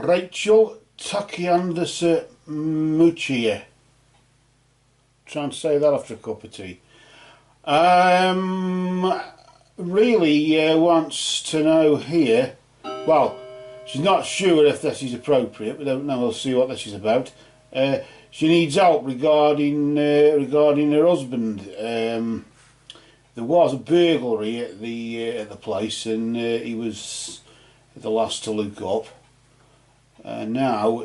Rachel Takaendesa Muchaiwa. Trying to say that after a cup of tea. Really wants to know here. Well, she's not sure if this is appropriate. We don't know. We'll see what this is about. She needs help regarding her husband. There was a burglary at the place, and he was the last to look up. Now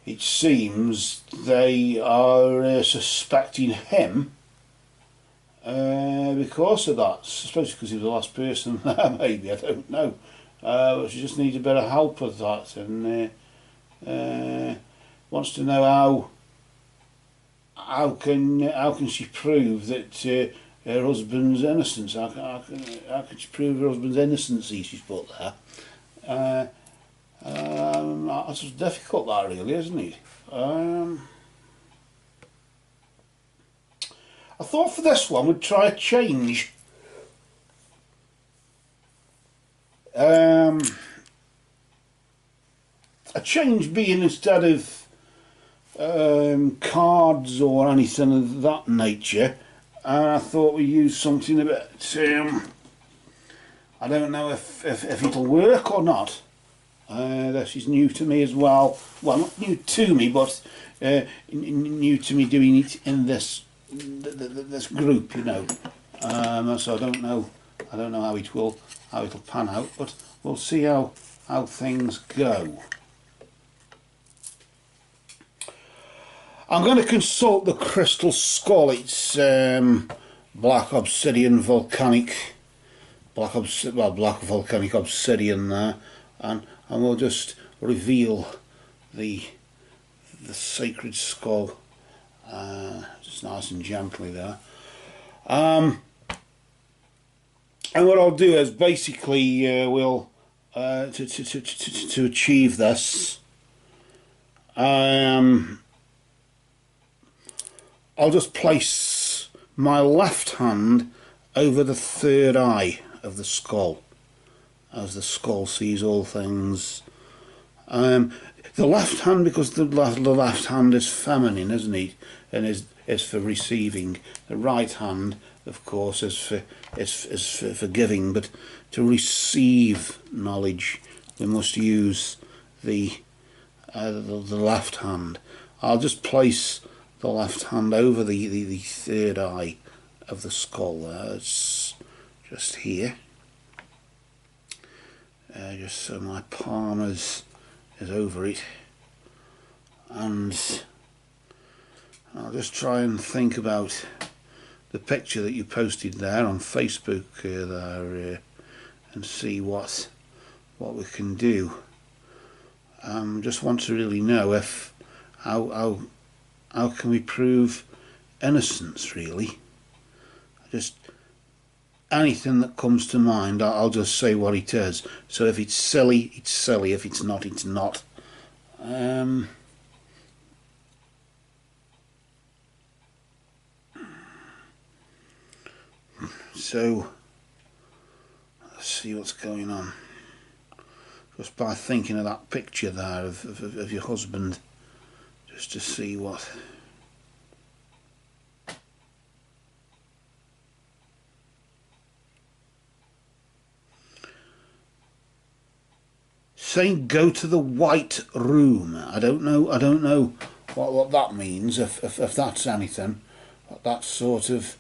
it seems they are suspecting him because of that. I suppose because he was the last person there, maybe, I don't know. But she just needs a bit of help with that, and wants to know how can she prove that her husband's innocence? How can she prove her husband's innocence? She's put there. That's difficult, that, really, isn't it? I thought for this one we'd try a change. A change being, instead of cards or anything of that nature, I thought we'd use something a bit, I don't know if it'll work or not. This is new to me as well. Well, not new to me, but new to me doing it in this group, you know. So I don't know how it'll pan out, but we'll see how things go. I'm going to consult the crystal skull. It's black volcanic obsidian there, and we'll just reveal the sacred skull just nice and gently there. And what I'll do is basically we'll to achieve this, I'll just place my left hand over the third eye of the skull, as the skull sees all things. The left hand, because the left hand is feminine, isn't it, and is for receiving. The right hand, of course, is for giving. But to receive knowledge, we must use the left hand. I'll just place the left hand over the third eye of the skull there. It's just here, just so my palm is over it, and I'll just try and think about the picture that you posted there on Facebook and see what we can do. Just want to really know if how can we prove innocence, really. Just anything that comes to mind, I'll just say what it is. So if it's silly, it's silly. If it's not, it's not. So let's see what's going on. Just by thinking of that picture there of your husband, just to see what. Saying go to the white room. I don't know what that means, if that's anything. That sort of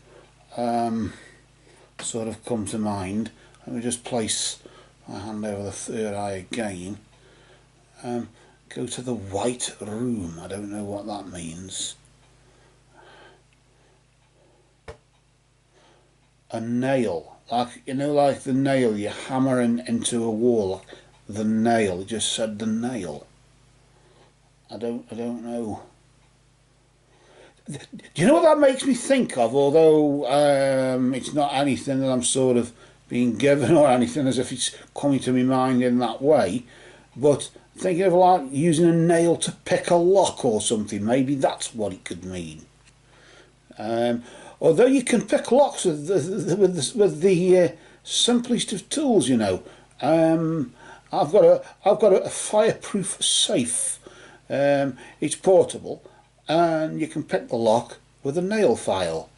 come to mind. Let me just place my hand over the third eye again. Go to the white room. I don't know what that means. A nail, like, you know, like the nail you hammer into a wall. The nail. It just said the nail. I don't know. Do you know what that makes me think of? Although it's not anything that I'm sort of being given or anything, as if it's coming to my mind in that way, but thinking of like using a nail to pick a lock or something. Maybe that's what it could mean. Although you can pick locks with the simplest of tools, you know. I've got a fireproof safe. It's portable, and you can pick the lock with a nail file.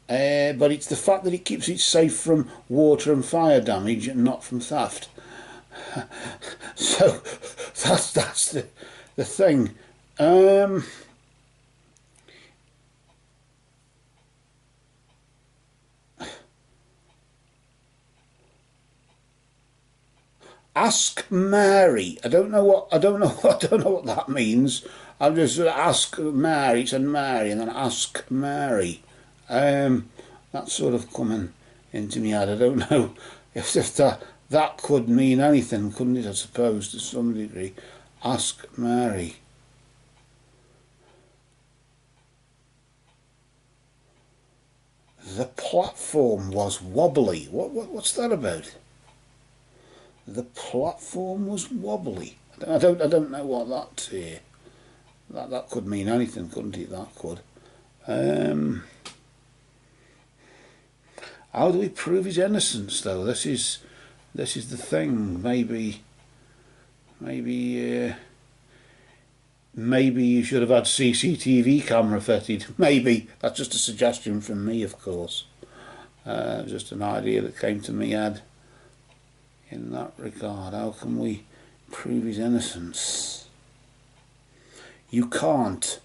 But it's the fact that it keeps it safe from water and fire damage and not from theft. So that's the thing. Um, Ask Mary. I don't know I don't know what that means. I'm just ask Mary. It's a Mary, and then ask Mary. That's sort of coming into me head. I don't know if that could mean anything, couldn't it? I suppose to some degree. Ask Mary. The platform was wobbly. What's that about? The platform was wobbly. I don't know what that could mean anything, couldn't it? That could. Um, how do we prove his innocence, though? This is the thing. Maybe maybe you should have had CCTV camera fitted. Maybe that's just a suggestion from me, of course. Just an idea that came to me head in that regard. How can we prove his innocence? You can't.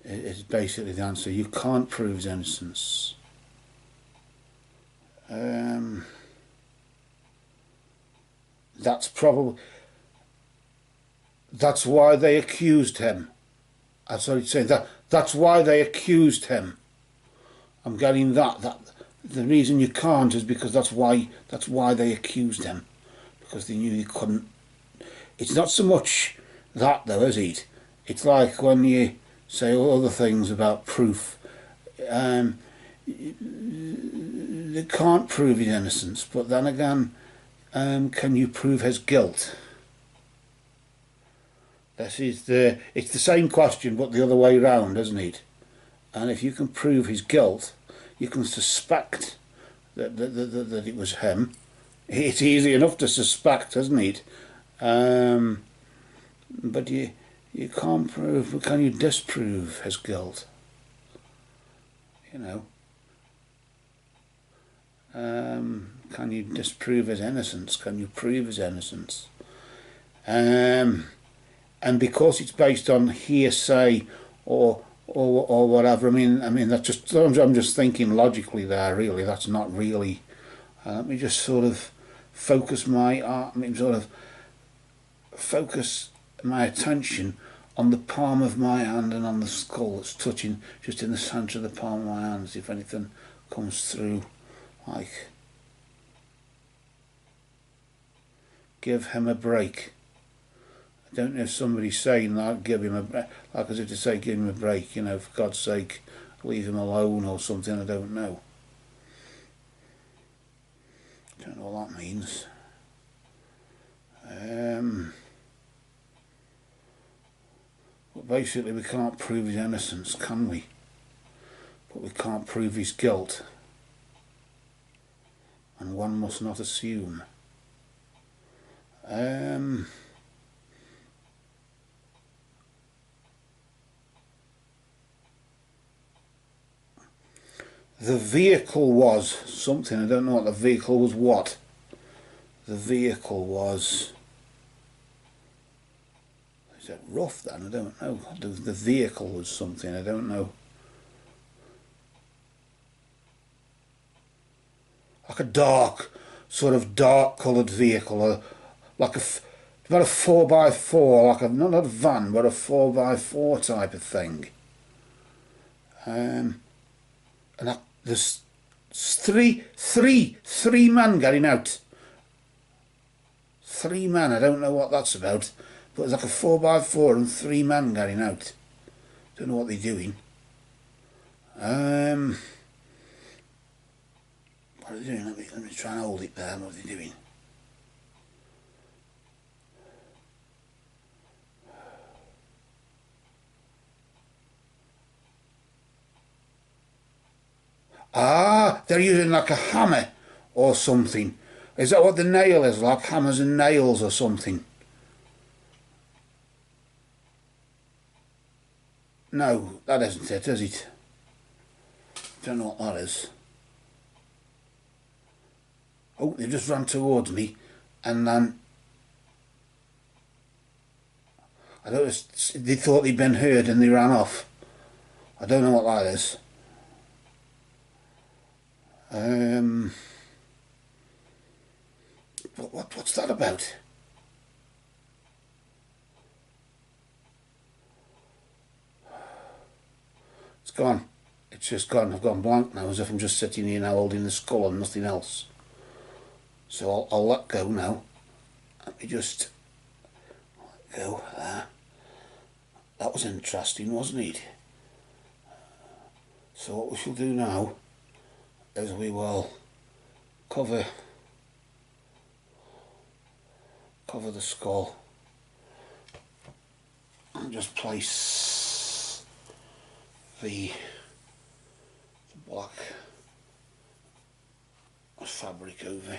Is basically the answer. You can't prove his innocence. That's probably. That's why they accused him. I'm sorry to say that. That's why they accused him. I'm getting that. That the reason you can't is because that's why they accused him, because they knew he couldn't. It's not so much that though, is it? It's like when you say all other things about proof. They can't prove his innocence, but then again, can you prove his guilt? It's the same question, but the other way round, isn't it? And if you can prove his guilt, you can suspect that it was him. It's easy enough to suspect, isn't it? But you can't prove. Can you disprove his guilt? You know. Can you disprove his innocence? Can you prove his innocence? And because it's based on hearsay or whatever, I mean that's just I'm just thinking logically there. Really, that's not really. Let me just sort of focus focus my attention on the palm of my hand and on the skull that's touching just in the centre of the palm of my hand. See if anything comes through. Like, give him a break. I don't know if somebody's saying that, give him a break, like as if to say give him a break, you know, for God's sake, leave him alone or something, I don't know. I don't know what that means. But basically we can't prove his innocence, can we? But we can't prove his guilt. And one must not assume. The vehicle was something. I don't know what the vehicle was. What the vehicle was. Is it rough then? I don't know. The vehicle was something. I don't know. Like a dark, sort of dark coloured vehicle, or like about a 4x4, like not a van, but a 4x4 type of thing. And there's three men getting out. 3 men. I don't know what that's about, but it's like a 4x4 and 3 men getting out. Don't know what they're doing. What are they doing? Let me try and hold it there. What are they doing? Ah, they're using like a hammer or something. Is that what the nail is? Like hammers and nails or something? No, that isn't it, is it? Don't know what that is. Oh, they just ran towards me, and then I noticed they thought they'd been heard and they ran off. I don't know what that is. What's that about? It's gone. It's just gone. I've gone blank now, as if I'm just sitting here now holding the skull and nothing else. So I'll let go now. Let me just let go there. That was interesting, wasn't it? So what we shall do now is we will cover the skull and just place the black fabric over.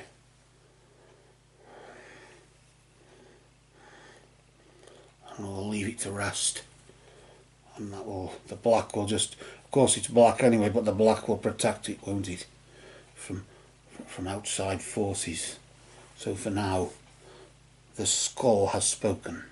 And we'll leave it to rest, and that will, the black will just, of course it's black anyway, but the black will protect it, won't it, from outside forces. So for now, the skull has spoken.